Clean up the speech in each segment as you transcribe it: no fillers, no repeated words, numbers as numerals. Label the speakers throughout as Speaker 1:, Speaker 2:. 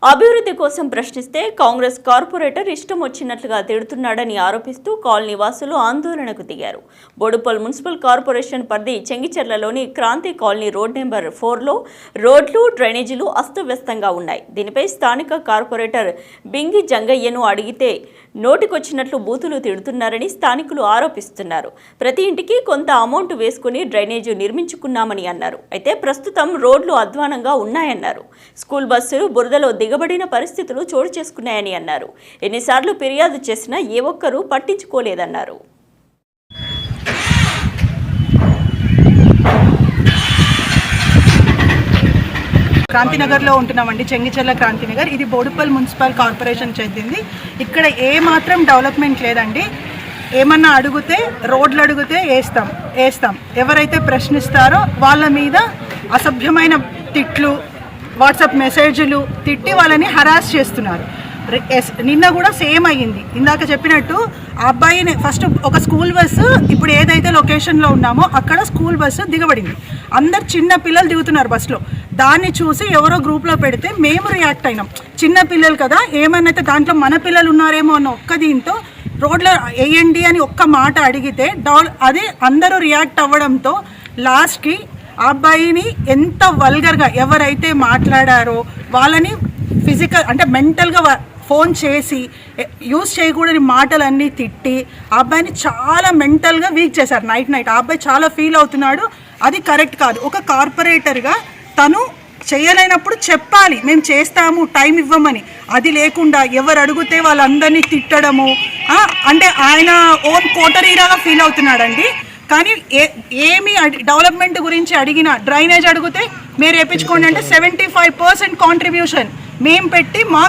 Speaker 1: అభివృద్ధి కోసం ప్రశ్నిస్తే కాంగ్రెస్ కార్పొరేటర్ ఇష్టం వచ్చినట్లుగా తిడుతున్నాడని ఆరోపిస్తూ కాలనీ వాసులు ఆందోళనకు దిగారు. బోడుపల్ మున్సిపల్ కార్పొరేషన్ పరిధి చెంగిచెర్లలోని క్రాంతి కాలనీ రోడ్ నెంబర్ 4లో రోడ్లు, డ్రైనేజీలు అస్తవ్యస్తంగా ఉన్నాయి. దీనిపై స్థానిక కార్పొరేటర్ బింగి జంగయ్యను అడిగితే నోటికొచ్చినట్లు బూతులు తిడుతున్నారని స్థానికులు ఆరోపిస్తున్నారు. ప్రతి ఇంటికి కొంత అమౌంట్ వేసుకుని డ్రైనేజీ నిర్మించుకున్నామని అన్నారు. అయితే ప్రస్తుతం రోడ్లు అధ్వానంగా ఉన్నాయన్నారు. స్కూల్ బస్సులు బురదలో దిగబడిన పరిస్థితులు చోటు చేసుకున్నాయని అన్నారు. ఎన్నిసార్లు ఫిర్యాదు చేసినా ఏ ఒక్కరూ పట్టించుకోలేదన్నారు.
Speaker 2: క్రాంతినగర్లో ఉంటున్నామండి. చెంగిచెర్ల క్రాంతినగర్. ఇది బోడుపల్ మున్సిపల్ కార్పొరేషన్ చెందింది. ఇక్కడ ఏ మాత్రం డెవలప్మెంట్ లేదండి. ఏమన్నా అడిగితే రోడ్లు అడిగితే వేస్తాం. ఎవరైతే ప్రశ్నిస్తారో వాళ్ళ మీద అసభ్యమైన తిట్లు, వాట్సాప్ మెసేజ్లు తిట్టి వాళ్ళని హరాస్ చేస్తున్నారు. నిన్న కూడా సేమ్ అయ్యింది. ఇందాక చెప్పినట్టు ఆ అబ్బాయిని ఫస్ట్ ఒక స్కూల్ బస్సు, ఇప్పుడు ఏదైతే లొకేషన్లో ఉన్నామో అక్కడ స్కూల్ బస్సు దిగబడింది. అందరు చిన్న పిల్లలు దిగుతున్నారు బస్సులో. దాన్ని చూసి ఎవరో గ్రూప్లో పెడితే మేము రియాక్ట్ అయినాం. చిన్న పిల్లలు కదా, ఏమన్నైతే దాంట్లో మన పిల్లలు ఉన్నారేమో అన్న ఒక్క దీంతో రోడ్లో వేయండి అని ఒక్క మాట అడిగితే అది అందరూ రియాక్ట్ అవ్వడంతో లాస్ట్కి ఆ అబ్బాయిని ఎంత వల్గర్గా ఎవరైతే మాట్లాడారో వాళ్ళని ఫిజికల్ అంటే మెంటల్గా ఫోన్ చేసి యూజ్ చేయకూడని మాటలన్నీ తిట్టి ఆ అబ్బాయిని చాలా మెంటల్గా వీక్ చేశారు. నైట్ ఆ అబ్బాయి చాలా ఫీల్ అవుతున్నాడు. అది కరెక్ట్ కాదు. ఒక కార్పొరేటర్గా తను చేయలేనప్పుడు చెప్పాలి, మేము చేస్తాము, టైం ఇవ్వమని. అది లేకుండా ఎవరు అడిగితే వాళ్ళందరినీ తిట్టడము, అంటే ఆయన ఓన్ కోటరీలాగా ఫీల్ అవుతున్నాడండి. కానీ ఏమి డెవలప్మెంట్ గురించి అడిగినా, డ్రైనేజ్ అడిగితే మీరు వేయించుకోండి అంటే 75% కాంట్రిబ్యూషన్ మేము పెట్టి మా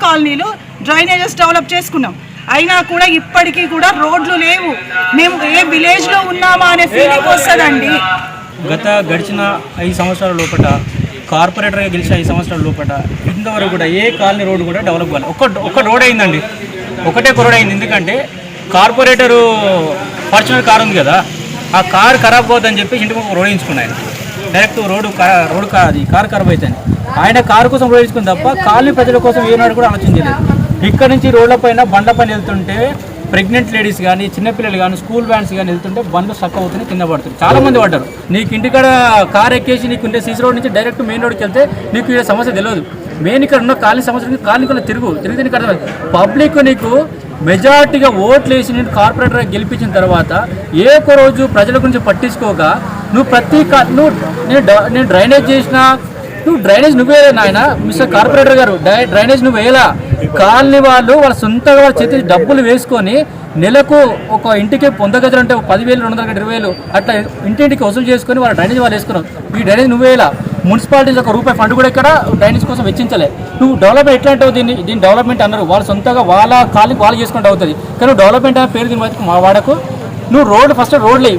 Speaker 2: కాలనీలో డ్రైనేజెస్ డెవలప్ చేసుకున్నాం. అయినా కూడా ఇప్పటికీ కూడా రోడ్లు లేవు. మేము ఏ విలేజ్లో ఉన్నామా అనే ఫీలింగ్ వస్తుందండి.
Speaker 3: గడిచిన 5 సంవత్సరాల లోపల కార్పొరేటర్గా గెలిచిన 5 సంవత్సరాల లోపల ఇంతవరకు కూడా ఏ కాలనీ రోడ్డు కూడా డెవలప్ కాలేదు. ఒక్క రోడ్ అయిందండి, ఒకటే రోడ్ అయింది. ఎందుకంటే కార్పొరేటరు ఫార్చునర్ కారు ఉంది కదా, ఆ కారు ఖరాబ్ అవుతుందని చెప్పి ఇంటికి ఒక రోడ్ వేయించుకున్నాయి. డైరెక్ట్ కారు ఖరాబ్ అవుతుంది. ఆయన కారు కోసం రోడ్ వేయించుకుని తప్ప కాలనీ ప్రజల కోసం ఏనాడు కూడా ఆలోచించలేదు. ఇక్కడ నుంచి రోడ్ల పైన బండ్ల పైన వెళ్తుంటే ప్రెగ్నెంట్ లేడీస్ కానీ, చిన్నపిల్లలు కానీ, స్కూల్ వ్యాన్స్ కానీ వెళ్తుంటే బండ్లు స్టక్ అవుతున్నాయి, కింద పడుతుంది. చాలామంది పడ్డారు. నీకు ఇంటికాడ కార్ ఎక్కేసి నీకు ఉండే సీసీ రోడ్ నుంచి డైరెక్ట్ మెయిన్ రోడ్కి వెళ్తే నీకు ఈ సమస్య తెలియదు. మెయిన్ ఇక్కడ ఉన్న కాలనీ సమస్య కాలనీలో తిరిగితే నీకు అర్థం. పబ్లిక్ నీకు మెజార్టీగా ఓట్లు వేసి నేను కార్పొరేటర్గా గెలిపించిన తర్వాత ఏ ఒక్క రోజు ప్రజల గురించి పట్టించుకోక నువ్వు నేను డ్రైనేజ్ చేసిన డ్రైనేజ్ నువ్వు వేయలే నాయన, మిస్టర్ కార్పొరేటర్ గారు, డ్రైనేజ్ నువ్వు వేయలా. కాలనీ వాళ్ళ సొంతగా వాళ్ళ చేతి డబ్బులు వేసుకొని నెలకు ఒక ఇంటికి 100 గజలు అంటే 10,000, 200, 20,000 అట్లా ఇంటింటికి వసూలు చేసుకొని వాళ్ళ డ్రైనేజ్ వాళ్ళు వేసుకున్నావు. ఈ డ్రైనేజ్ నువ్వు వేయలా. మున్సిపాలిటీస్ ₹1 ఫండ్ కూడా ఇక్కడ డ్రైనేజ్ కోసం వెచ్చించలే. నువ్వు డెవలప్మెంట్ ఎట్లా అంటావు? దీన్ని డెవలప్మెంట్ అన్నారు. వాళ్ళు సొంతగా వాళ్ళ కాలనీ వాళ్ళు చేసుకుంటూ అవుతుంది. కానీ డెవలప్మెంట్ అనే పేరు దీని మా వాడకు. నువ్వు ఫస్ట్ రోడ్లు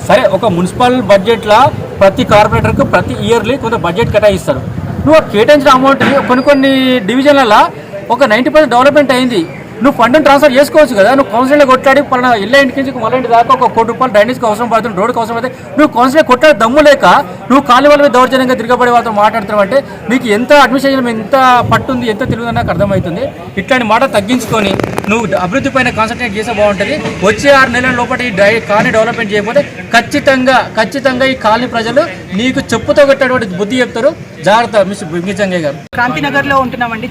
Speaker 3: సరే, ఒక మున్సిపల్ బడ్జెట్లో ప్రతి కార్పొరేటర్కు ప్రతి ఇయర్లీ కొంత బడ్జెట్ కేటాయిస్తారు. నువ్వు కేటాయించిన అమౌంట్ని కొన్ని డివిజన్లలో ఒక 90% డెవలప్మెంట్ అయింది. నువ్వు ఫండ్ని ట్రాన్స్ఫర్ చేసుకోవచ్చు కదా. నువ్వు కౌన్సిలర్లో కొట్లాడి పలానా ఇళ్ళ ఇంటికి నుంచి మళ్ళీ ఇంటి దాకా ఒక ₹1,00,00,000 డ్రైనేజ్కి అవసరం పడుతుంది, రోడ్డుకి అవసరం అయితే నువ్వు కౌన్సిలర్ కొట్టాడు దమ్ము లేక నువ్వు కాలనీ వాళ్ళ మీద దౌర్జన్యంగా తిరగబడి వాళ్ళతో మాట్లాడుతున్నావు అంటే నీకు ఎంత అడ్మినిస్ట్రేషన్ ఎంత పట్టుంది, ఎంత తెలియదు నాకు అర్థమవుతుంది. ఇట్లాంటి మాట తగ్గించుకొని నువ్వు అభివృద్ధి పైన కాన్సన్ట్రేట్ చేస్తే బాగుంటుంది. వచ్చే 6 నెలల లోపల ఈ కాలనీ డెవలప్మెంట్ చేయకపోతే ఖచ్చితంగా ఈ కాలనీ ప్రజలు నీకు చెప్పుతో కొట్టేటువంటి బుద్ధి చెప్తారు. జాగ్రత్త, మిస్టర్ బింగి జంగయ్య గారు.
Speaker 2: క్రాంతినగర్లో ఉంటున్నామండి.